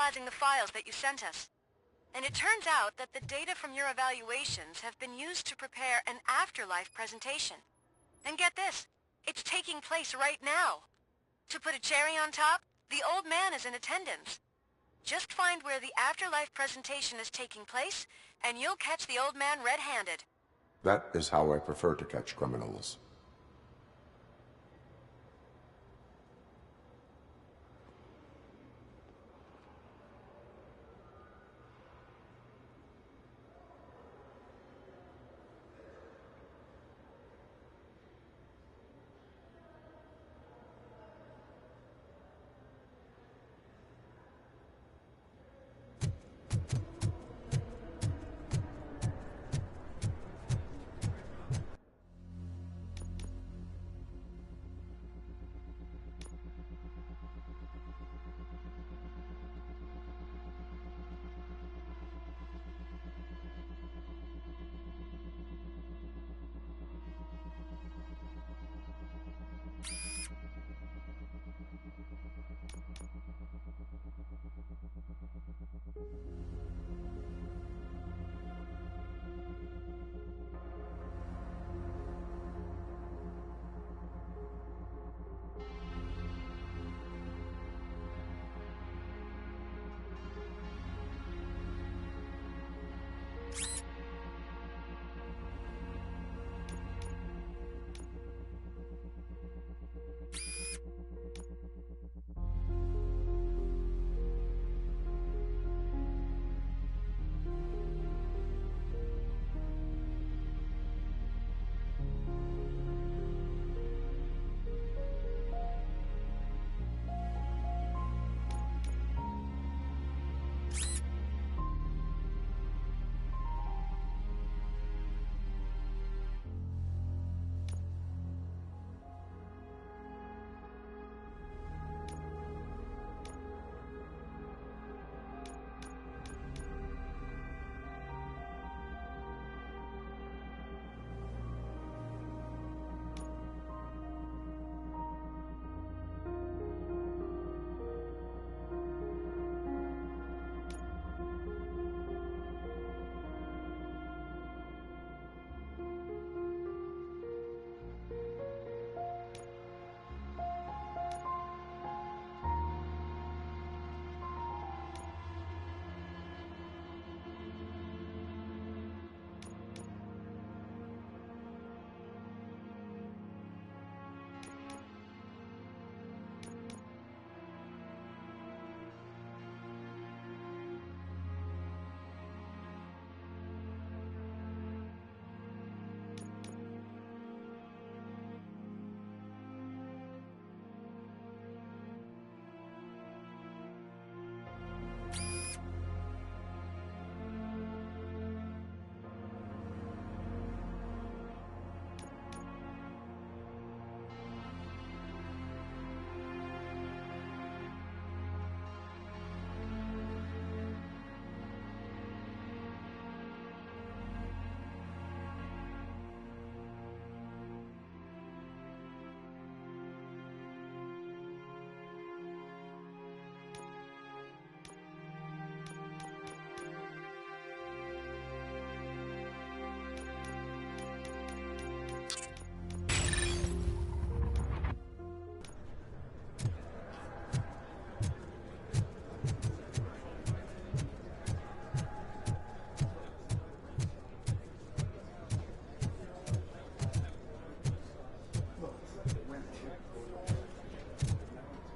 analyzing the files that you sent us. And it turns out that the data from your evaluations have been used to prepare an afterlife presentation. And get this, it's taking place right now. To put a cherry on top, the old man is in attendance. Just find where the afterlife presentation is taking place, and you'll catch the old man red-handed. That is how I prefer to catch criminals.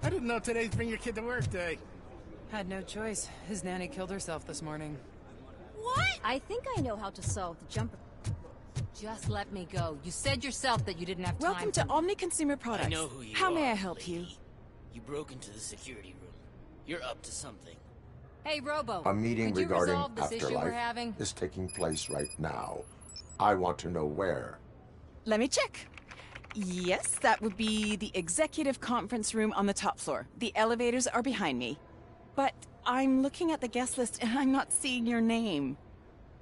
I didn't know today's Bring Your Kid to Work Day. Had no choice. His nanny killed herself this morning. What? I think I know how to solve the jumper. Just let me go. You said yourself that you didn't have time. Welcome to Omni Consumer Products. I know who you are. How may I help you? You broke into the security room. You're up to something. Hey, Robo. A meeting could you regarding resolve this issue we're having? afterlife is taking place right now. I want to know where. Let me check. Yes, that would be the executive conference room on the top floor. The elevators are behind me. But I'm looking at the guest list and I'm not seeing your name.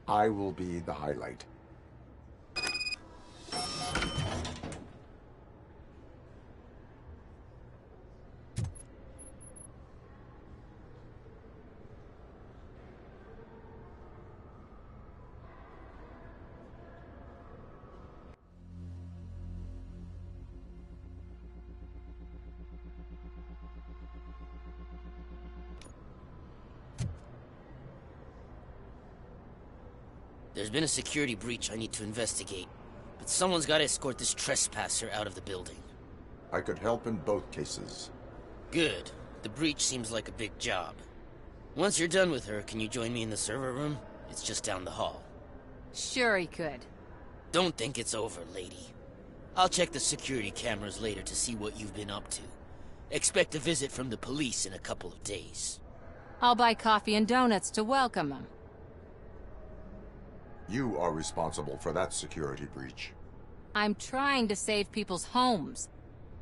I will be the highlight. There's been a security breach I need to investigate, but someone's got to escort this trespasser out of the building. I could help in both cases. Good. The breach seems like a big job. Once you're done with her, can you join me in the server room? It's just down the hall. Sure he could. Don't think it's over, lady. I'll check the security cameras later to see what you've been up to. Expect a visit from the police in a couple of days. I'll buy coffee and donuts to welcome him. You are responsible for that security breach. I'm trying to save people's homes.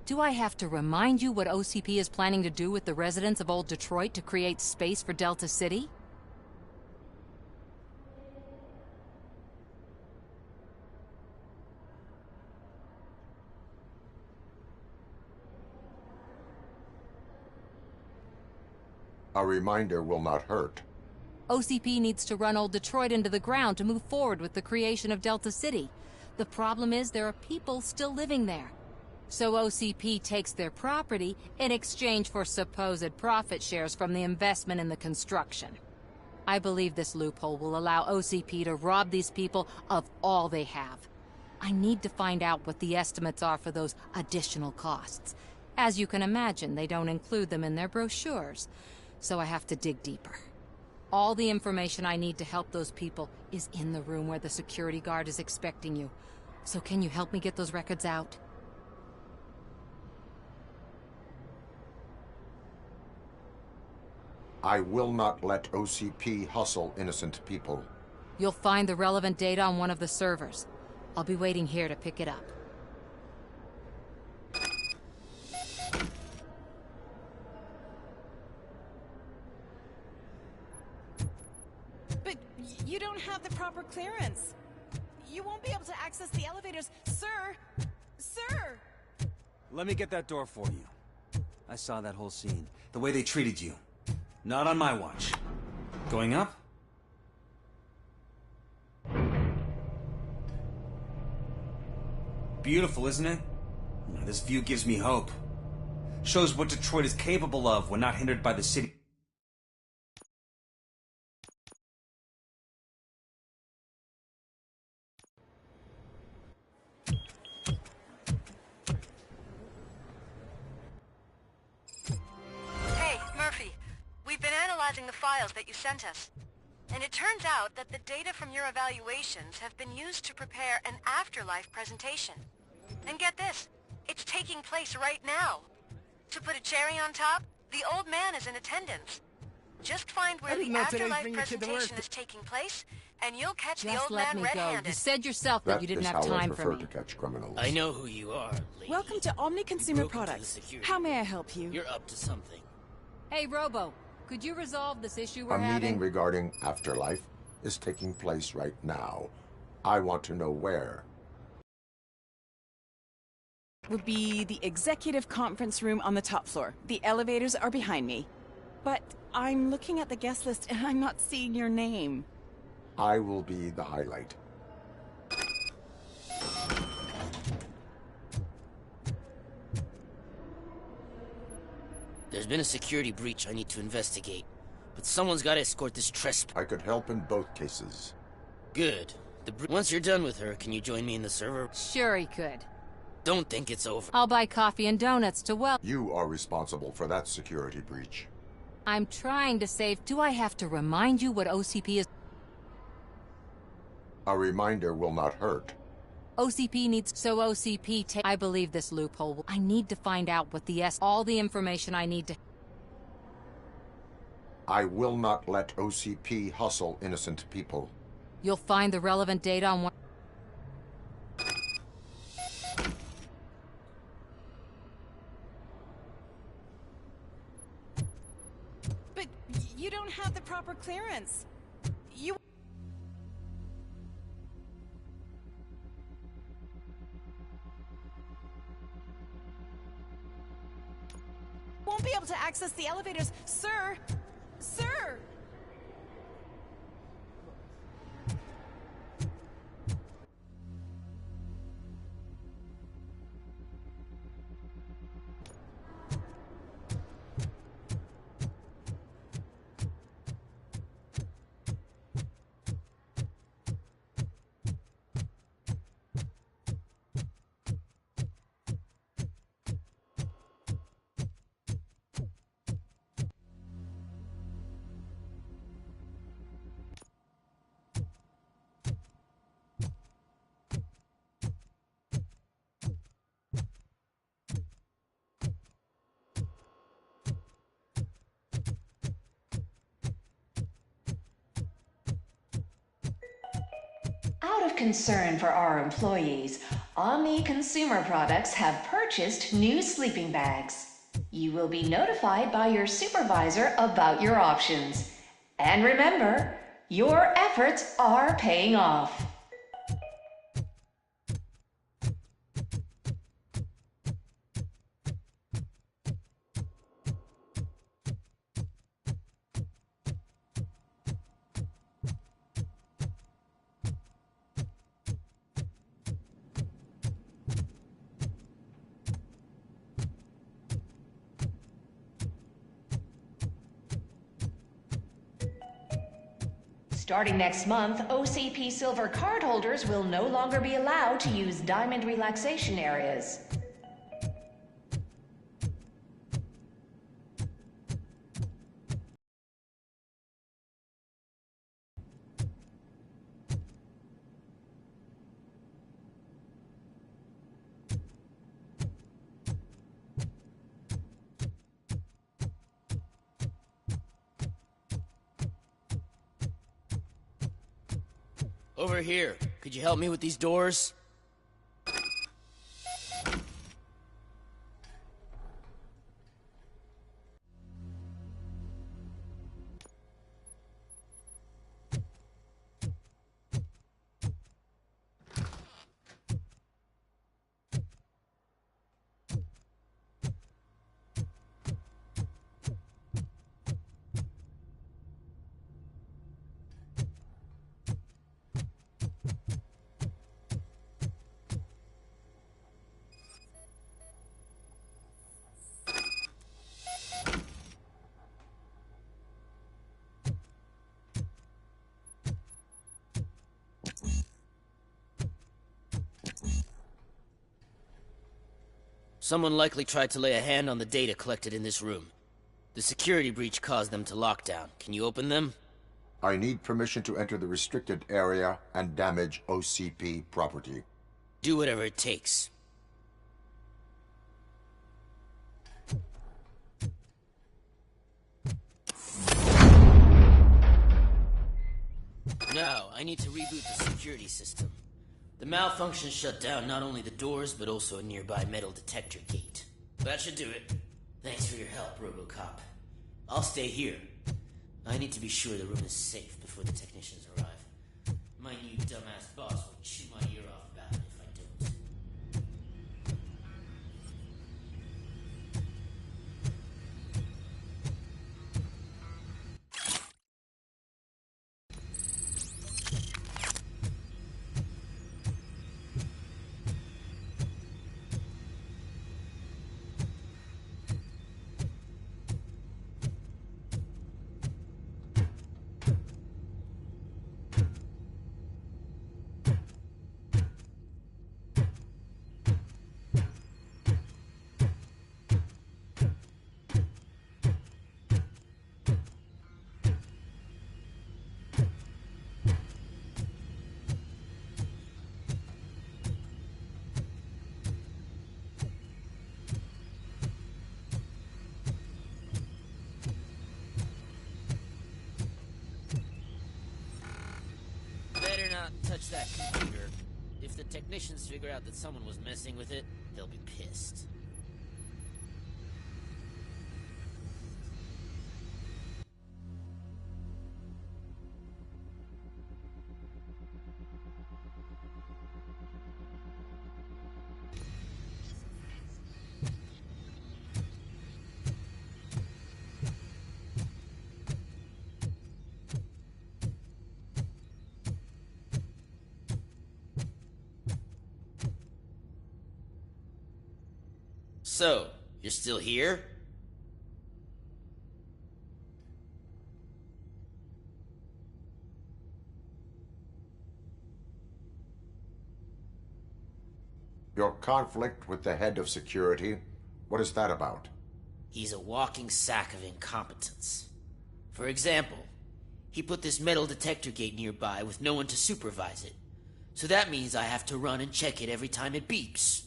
Do I have to remind you what OCP is planning to do with the residents of Old Detroit to create space for Delta City? A reminder will not hurt. OCP needs to run Old Detroit into the ground to move forward with the creation of Delta City. The problem is there are people still living there. So OCP takes their property in exchange for supposed profit shares from the investment in the construction. I believe this loophole will allow OCP to rob these people of all they have. I need to find out what the estimates are for those additional costs. As you can imagine, they don't include them in their brochures, so I have to dig deeper. All the information I need to help those people is in the room where the security guard is expecting you. So can you help me get those records out? I will not let OCP hustle innocent people. You'll find the relevant data on one of the servers. I'll be waiting here to pick it up. But you don't have the proper clearance. You won't be able to access the elevators, sir! Sir! Let me get that door for you. I saw that whole scene. The way they treated you. Not on my watch. Going up? Beautiful, isn't it? This view gives me hope. Shows what Detroit is capable of when not hindered by the city. Hey, Murphy. We've been analyzing the files that you sent us. And it turns out that the data from your evaluations have been used to prepare an afterlife presentation. And get this, it's taking place right now. To put a cherry on top, the old man is in attendance. Just find where the afterlife presentation is taking place, and you'll catch the Just old let man me go. red-handed. You said yourself that you didn't have time for That is how I me. prefer to catch criminals. I know who you are, lady. Welcome to Omni Consumer Broke into the Products. security How may I room. help you? You're up to something. Hey, Robo, could you resolve this issue we're A having? meeting regarding afterlife is taking place right now. I want to know where. Would be the executive conference room on the top floor. The elevators are behind me. But I'm looking at the guest list and I'm not seeing your name. I will be the highlight. There's been a security breach I need to investigate, but someone's got to escort this trespasser. I could help in both cases. Good. Once you're done with her, can you join me in the server? Sure he could. Don't think it's over. I'll buy coffee and donuts to welcome. You are responsible for that security breach. I'm trying to save. Do I have to remind you what OCP is? A reminder will not hurt. OCP needs. So OCP take. I believe this loophole. I need to find out what the all the information I need to. I will not let OCP hustle innocent people. You'll find the relevant data on one. But you don't have the proper clearance. You won't be able to access the elevators, sir! Sir! Out of concern for our employees, Omni Consumer Products have purchased new sleeping bags. You will be notified by your supervisor about your options. And remember, your efforts are paying off. Starting next month, OCP Silver cardholders will no longer be allowed to use Diamond relaxation areas. Over here. Could you help me with these doors? Someone likely tried to lay a hand on the data collected in this room. The security breach caused them to lock down. Can you open them? I need permission to enter the restricted area and damage OCP property. Do whatever it takes. Now, I need to reboot the security system. The malfunction shut down not only the doors, but also a nearby metal detector gate. That should do it. Thanks for your help, RoboCop. I'll stay here. I need to be sure the room is safe before the technicians arrive. My new dumbass boss will chew my ear off about it if I don't. Better not touch that computer. If the technicians figure out that someone was messing with it, they'll be pissed. So, you're still here? Your conflict with the head of security, what is that about? He's a walking sack of incompetence. For example, he put this metal detector gate nearby with no one to supervise it. So that means I have to run and check it every time it beeps.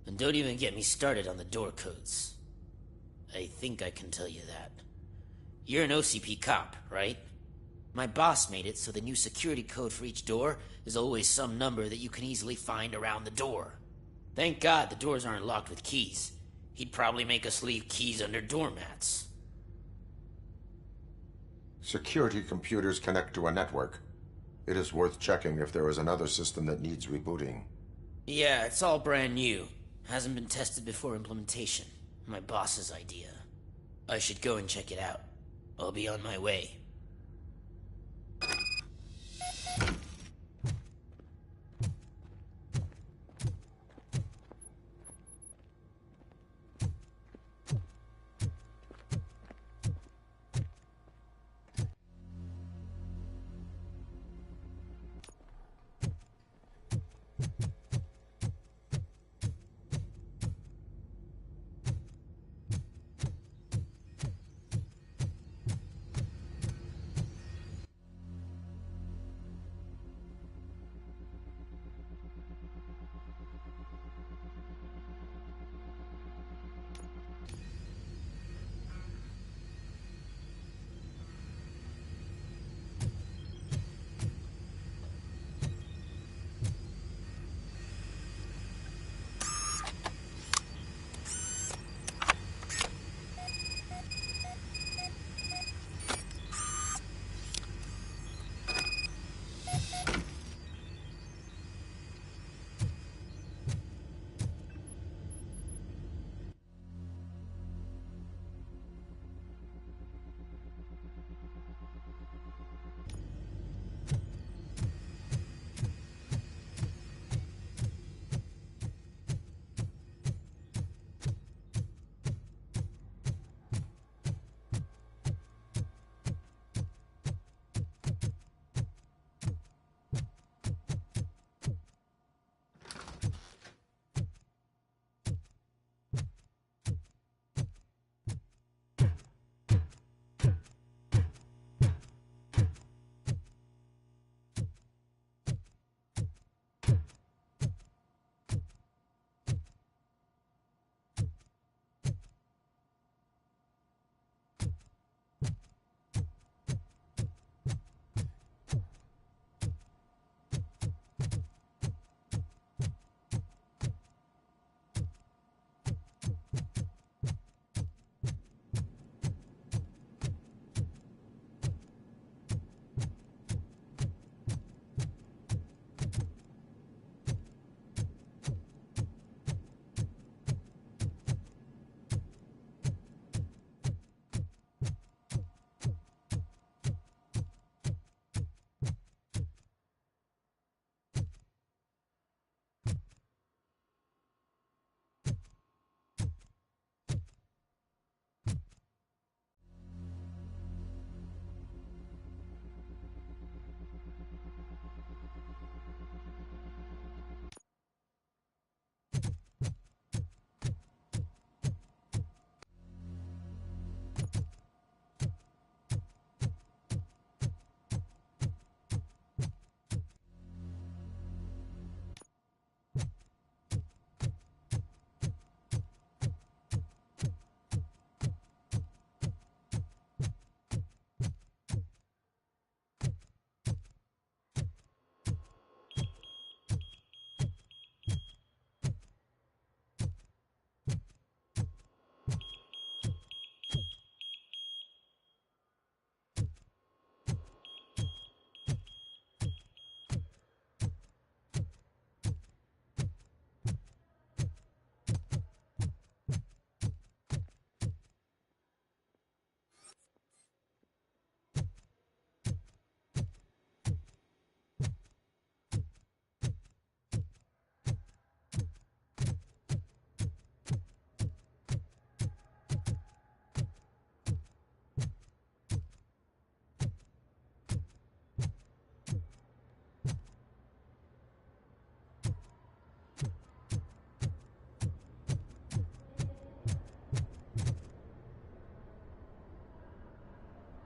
And don't even get me started on the door codes. I think I can tell you that. You're an OCP cop, right? My boss made it so the new security code for each door is always some number that you can easily find around the door. Thank God the doors aren't locked with keys. He'd probably make us leave keys under doormats. Security computers connect to a network. It is worth checking if there is another system that needs rebooting. Yeah, it's all brand new. Hasn't been tested before implementation. My boss's idea. I should go and check it out. I'll be on my way.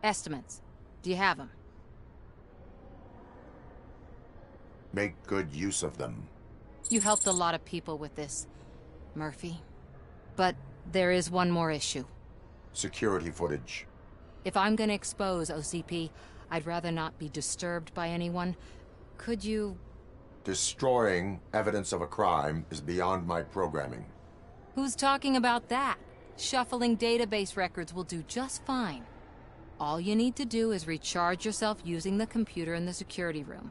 Estimates. Do you have them? Make good use of them. You helped a lot of people with this, Murphy. But there is one more issue. Security footage. If I'm gonna expose OCP, I'd rather not be disturbed by anyone. Could you... Destroying evidence of a crime is beyond my programming. Who's talking about that? Shuffling database records will do just fine. All you need to do is recharge yourself using the computer in the security room.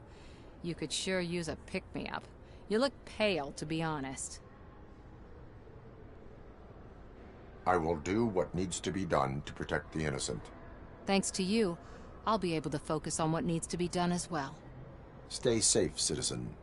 You could sure use a pick-me-up. You look pale, to be honest. I will do what needs to be done to protect the innocent. Thanks to you, I'll be able to focus on what needs to be done as well. Stay safe, citizen.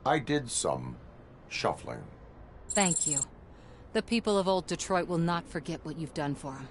I did some shuffling. Thank you. The people of Old Detroit will not forget what you've done for them.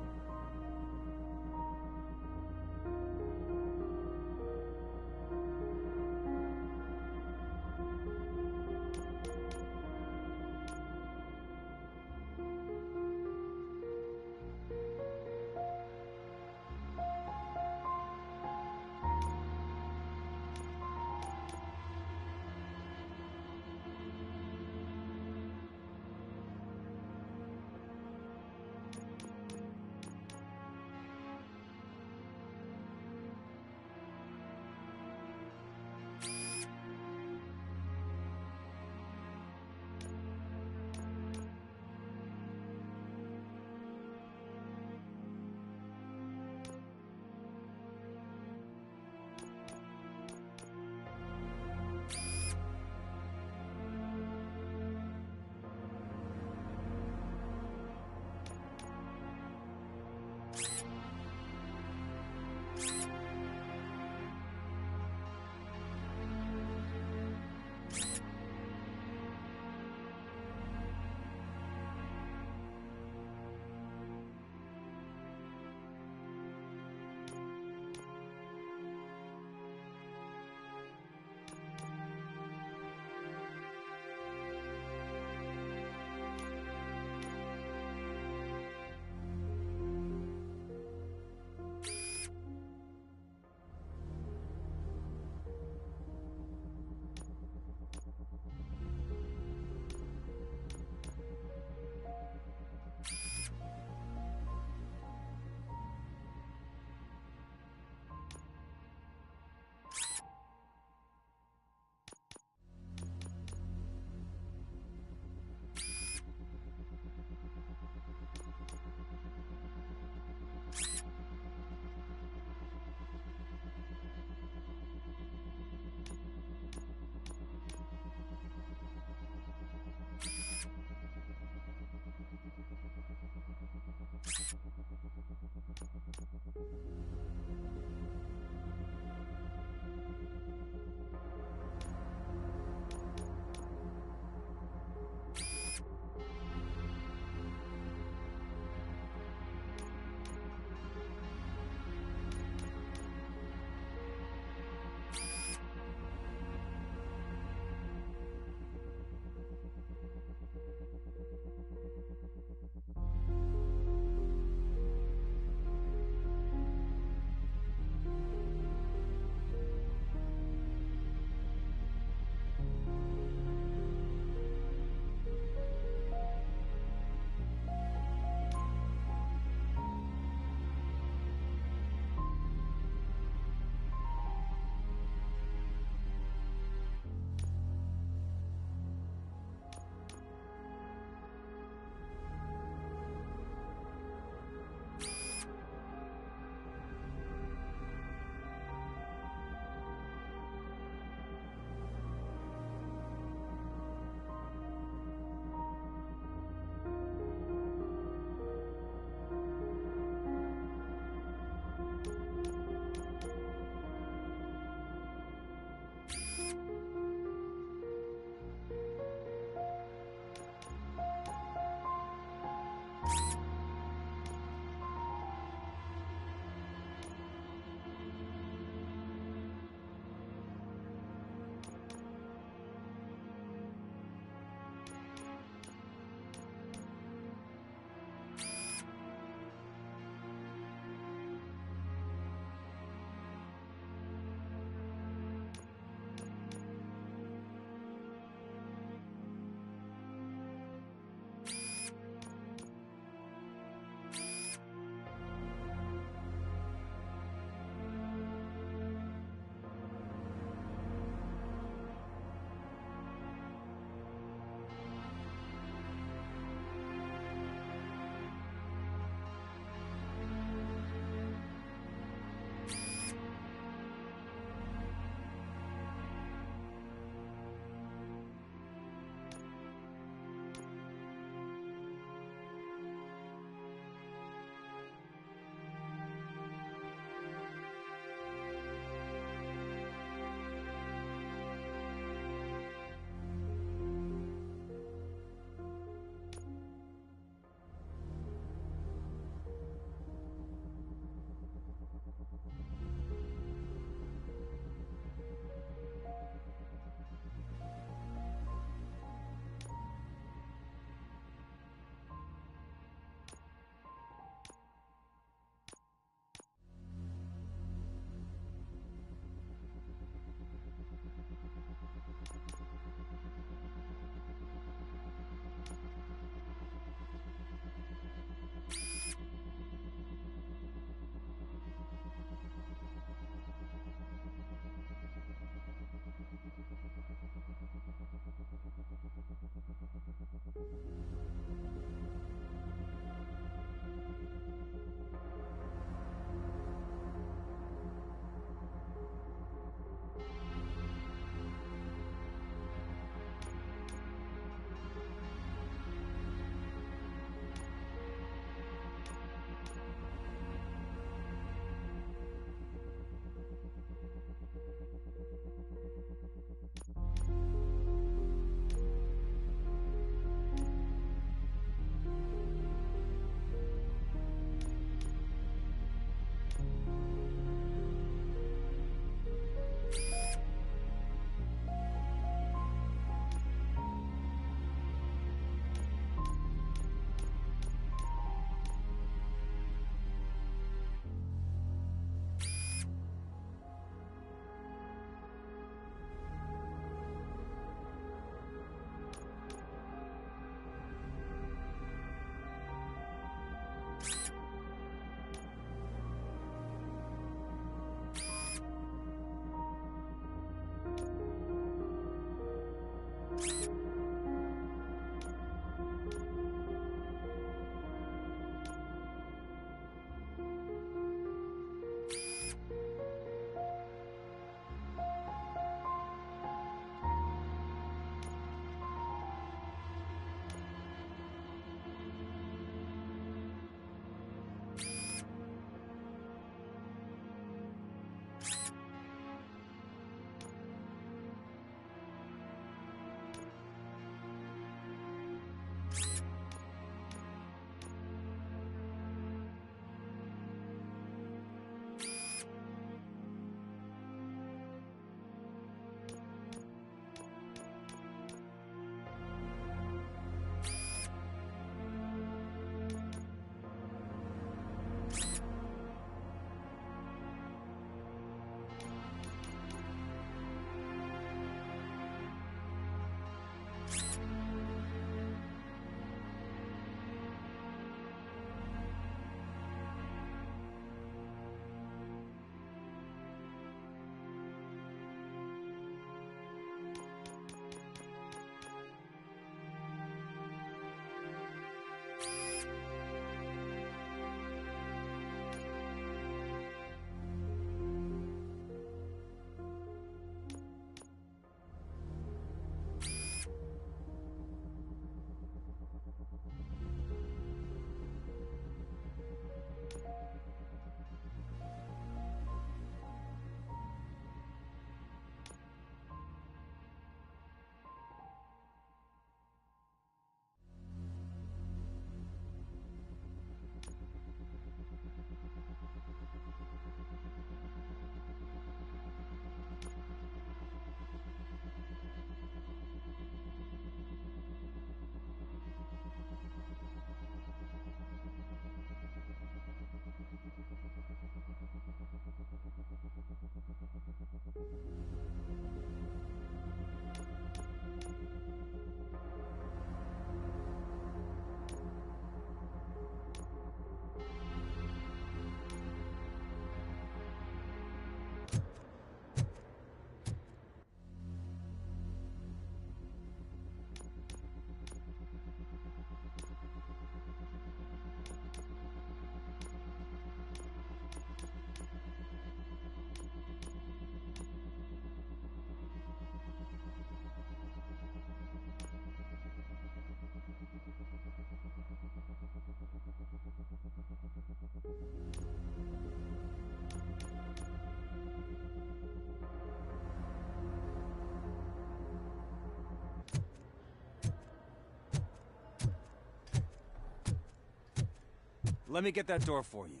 Let me get that door for you.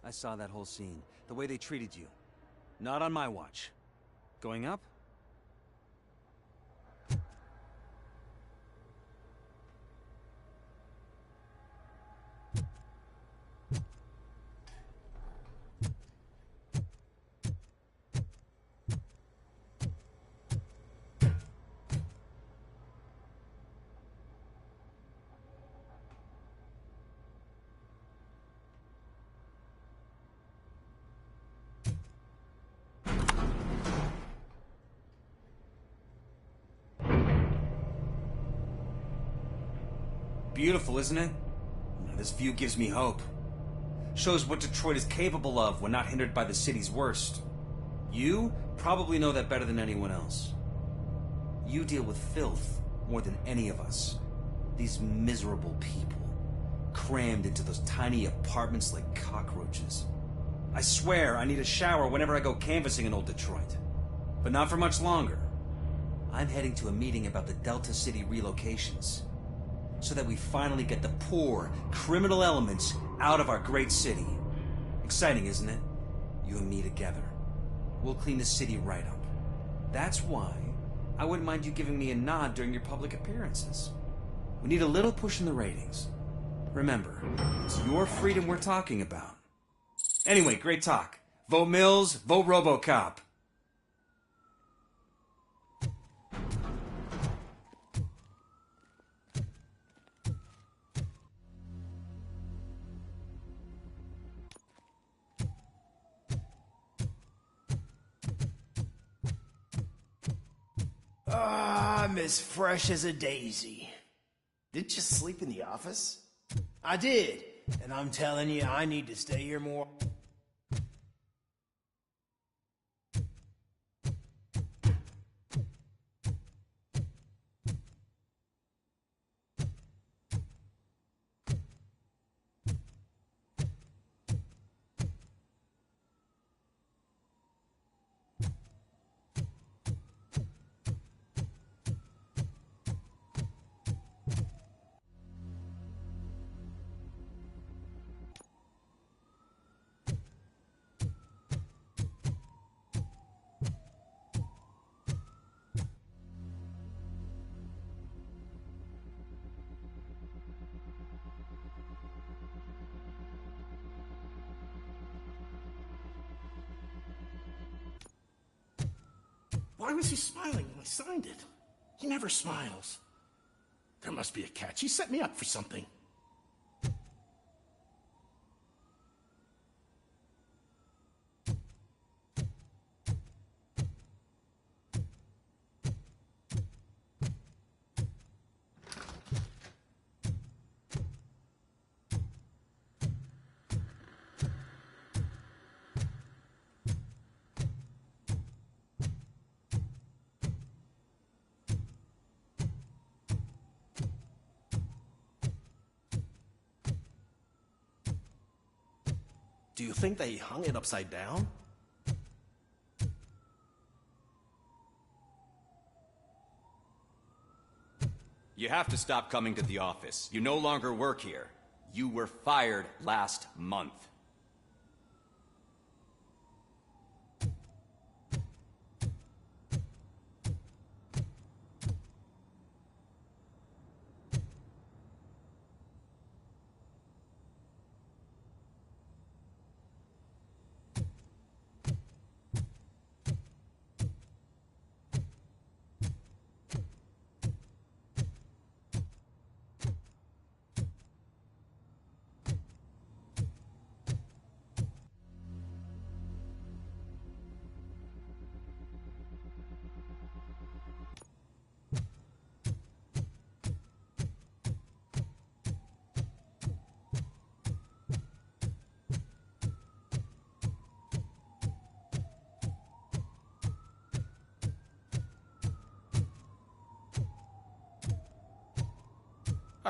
I saw that whole scene. The way they treated you. Not on my watch. Going up? Beautiful, isn't it? This view gives me hope. Shows what Detroit is capable of when not hindered by the city's worst. You probably know that better than anyone else. You deal with filth more than any of us. These miserable people, crammed into those tiny apartments like cockroaches. I swear I need a shower whenever I go canvassing in old Detroit. But not for much longer. I'm heading to a meeting about the Delta City relocations, so that we finally get the poor, criminal elements out of our great city. Exciting, isn't it? You and me together. We'll clean the city right up. That's why I wouldn't mind you giving me a nod during your public appearances. We need a little push in the ratings. Remember, it's your freedom we're talking about. Anyway, great talk. Vote Mills, vote RoboCop. I'm as fresh as a daisy. Didn't you sleep in the office? I did, and I'm telling you, I need to stay here more. Why was he smiling when I signed it? He never smiles. There must be a catch. He set me up for something. Do you think they hung it upside down? You have to stop coming to the office. You no longer work here. You were fired last month.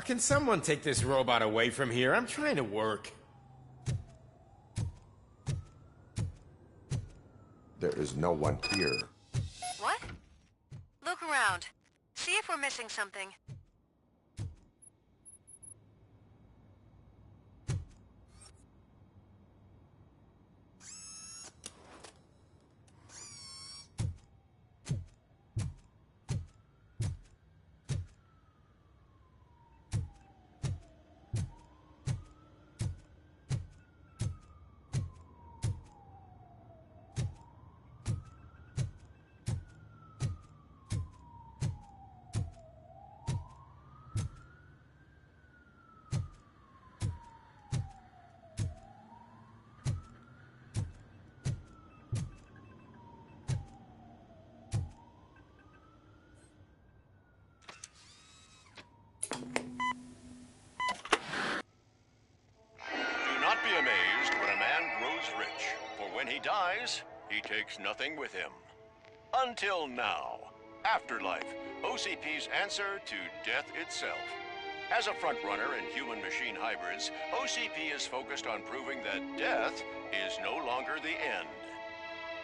Can someone take this robot away from here? I'm trying to work. There is no one here. What? Look around. See if we're missing something. Be amazed when a man grows rich, for when he dies, he takes nothing with him. Until now. Afterlife, OCP's answer to death itself. As a frontrunner in human-machine hybrids, OCP is focused on proving that death is no longer the end.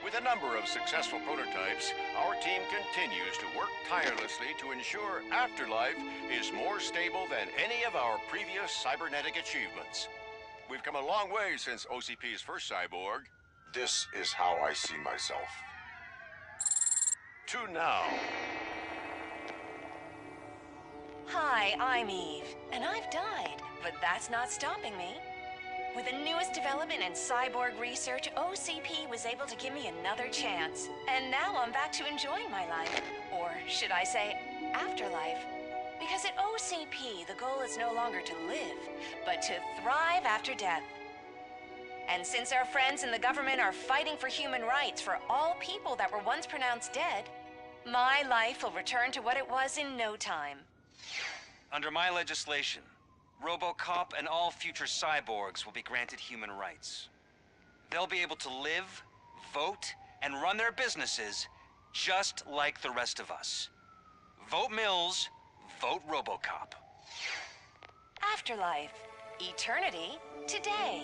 With a number of successful prototypes, our team continues to work tirelessly to ensure Afterlife is more stable than any of our previous cybernetic achievements. We've come a long way since OCP's first cyborg. This is how I see myself. To now. Hi, I'm Eve, and I've died, but that's not stopping me. With the newest development in cyborg research, OCP was able to give me another chance. And now I'm back to enjoying my life. Or should I say, afterlife. Because at OCP, the goal is no longer to live, but to thrive after death. And since our friends in the government are fighting for human rights for all people that were once pronounced dead, my life will return to what it was in no time. Under my legislation, RoboCop and all future cyborgs will be granted human rights. They'll be able to live, vote, and run their businesses just like the rest of us. Vote Mills. Vote RoboCop. Afterlife. Eternity. Today.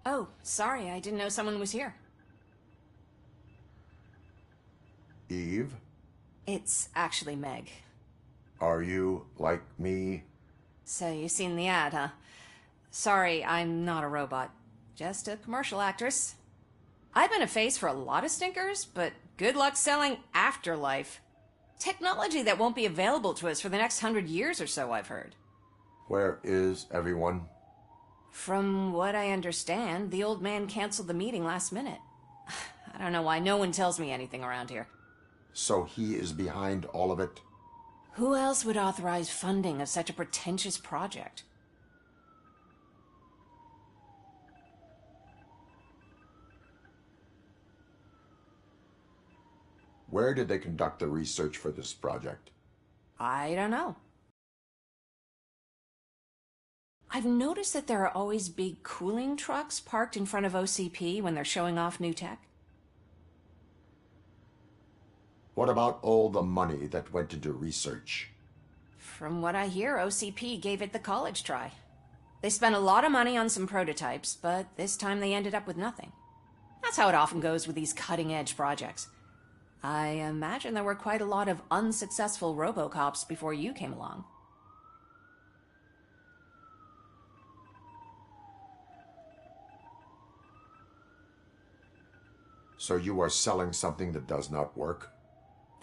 Oh, sorry, I didn't know someone was here. Eve? It's actually Meg. Are you like me? So you've seen the ad, huh? Sorry, I'm not a robot. Just a commercial actress. I've been a face for a lot of stinkers, but good luck selling Afterlife. Technology that won't be available to us for the next 100 years or so, I've heard. Where is everyone? From what I understand, the old man canceled the meeting last minute. I don't know why no one tells me anything around here. So he is behind all of it? Who else would authorize funding of such a pretentious project? Where did they conduct the research for this project? I don't know. I've noticed that there are always big cooling trucks parked in front of OCP when they're showing off new tech. What about all the money that went into research? From what I hear, OCP gave it the college try. They spent a lot of money on some prototypes, but this time they ended up with nothing. That's how it often goes with these cutting-edge projects. I imagine there were quite a lot of unsuccessful RoboCops before you came along. So you are selling something that does not work?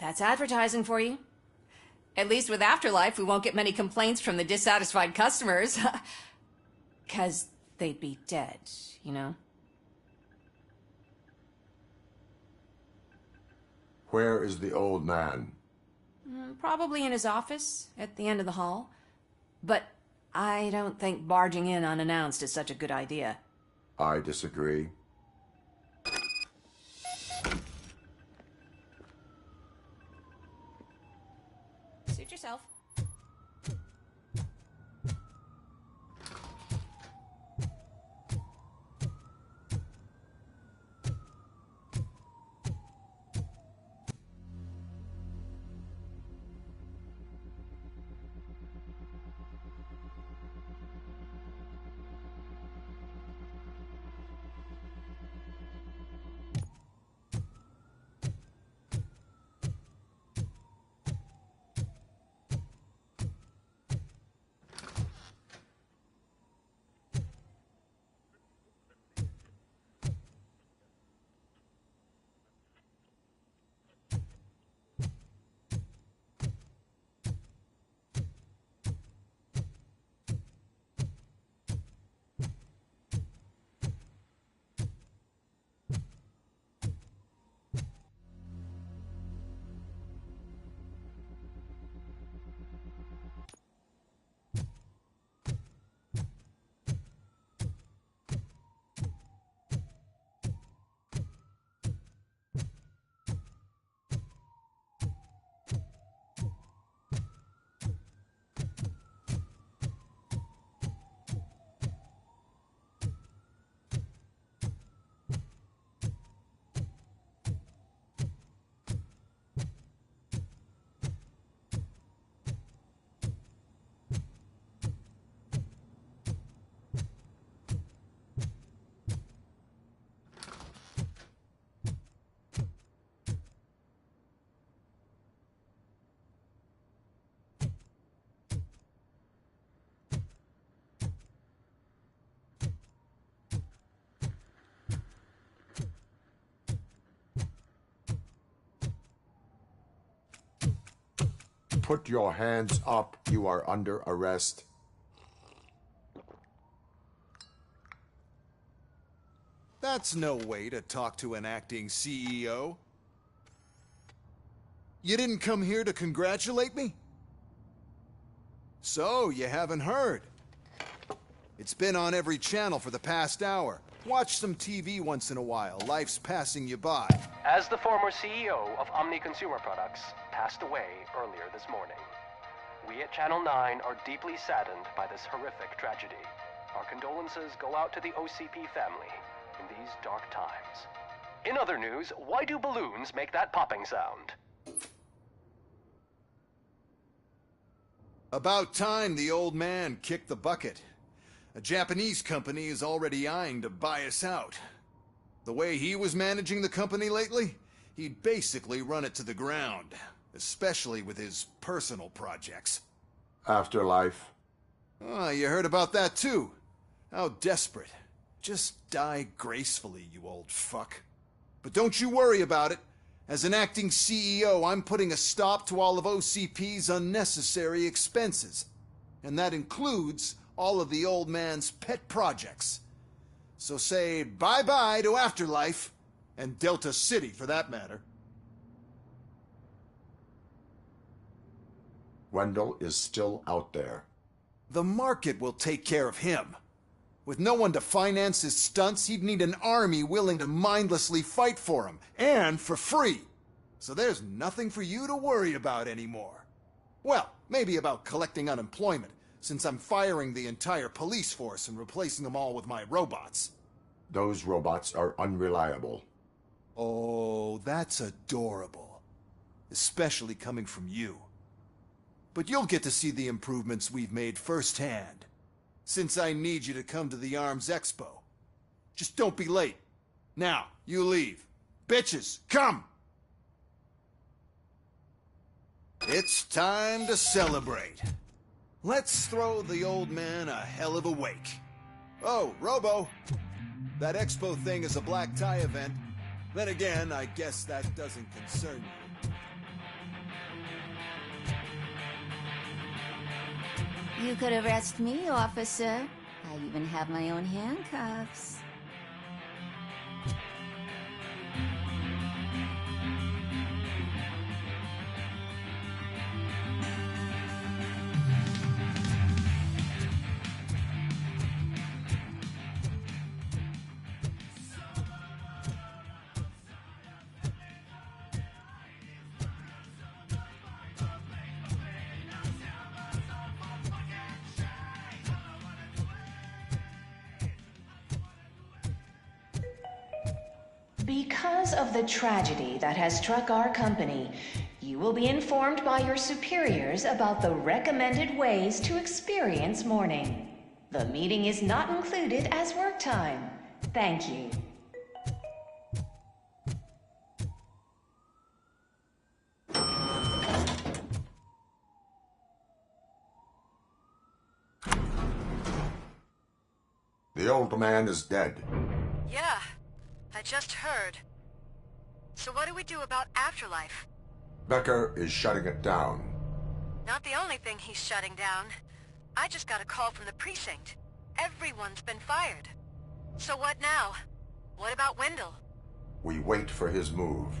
That's advertising for you. At least with Afterlife, we won't get many complaints from the dissatisfied customers. 'Cause they'd be dead, you know? Where is the old man? Probably in his office, at the end of the hall. But I don't think barging in unannounced is such a good idea. I disagree. Suit yourself. Put your hands up. You are under arrest. That's no way to talk to an acting CEO. You didn't come here to congratulate me? So, you haven't heard. It's been on every channel for the past hour. Watch some TV once in a while. Life's passing you by. As the former CEO of Omni Consumer Products passed away earlier this morning, we at Channel 9 are deeply saddened by this horrific tragedy. Our condolences go out to the OCP family in these dark times. In other news, why do balloons make that popping sound? About time the old man kicked the bucket. A Japanese company is already eyeing to buy us out. The way he was managing the company lately, he'd basically run it to the ground, especially with his personal projects. Afterlife. Oh, you heard about that too. How desperate. Just die gracefully, you old fuck. But don't you worry about it. As an acting CEO, I'm putting a stop to all of OCP's unnecessary expenses. And that includes all of the old man's pet projects. So say bye-bye to Afterlife, and Delta City for that matter. Wendell is still out there. The market will take care of him. With no one to finance his stunts, he'd need an army willing to mindlessly fight for him, and for free. So there's nothing for you to worry about anymore. Well, maybe about collecting unemployment, since I'm firing the entire police force and replacing them all with my robots. Those robots are unreliable. Oh, that's adorable. Especially coming from you. But you'll get to see the improvements we've made firsthand. Since I need you to come to the Arms Expo. Just don't be late. Now, you leave. Bitches, come! It's time to celebrate. Let's throw the old man a hell of a wake. Oh, Robo! That expo thing is a black tie event. Then again, I guess that doesn't concern you. You could arrest me, officer. I even have my own handcuffs. Because of the tragedy that has struck our company, you will be informed by your superiors about the recommended ways to experience mourning. The meeting is not included as work time. Thank you. The old man is dead. Yeah, I just heard. So what do we do about Afterlife? Becker is shutting it down. Not the only thing he's shutting down. I just got a call from the precinct. Everyone's been fired. So what now? What about Wendell? We wait for his move.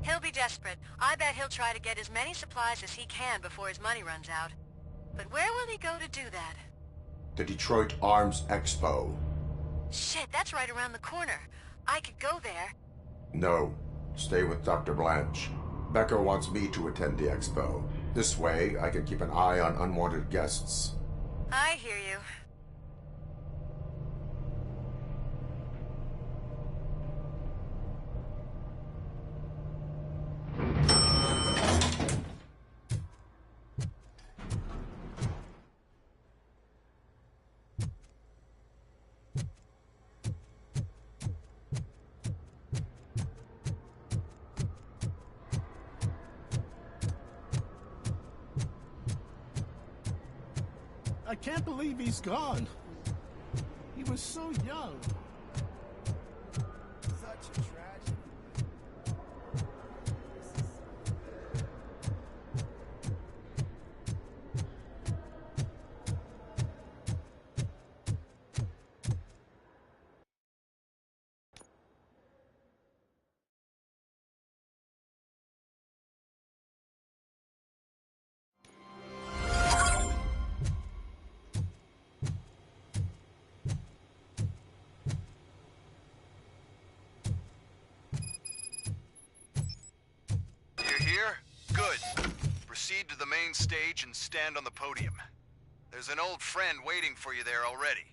He'll be desperate. I bet he'll try to get as many supplies as he can before his money runs out. But where will he go to do that? The Detroit Arms Expo. Shit, that's right around the corner. I could go there. No. Stay with Dr. Blanche. Becker wants me to attend the expo. This way, I can keep an eye on unwanted guests. I hear you. I can't believe he's gone. He was so young. Such a tragedy. Here? Good. Proceed to the main stage and stand on the podium. There's an old friend waiting for you there already.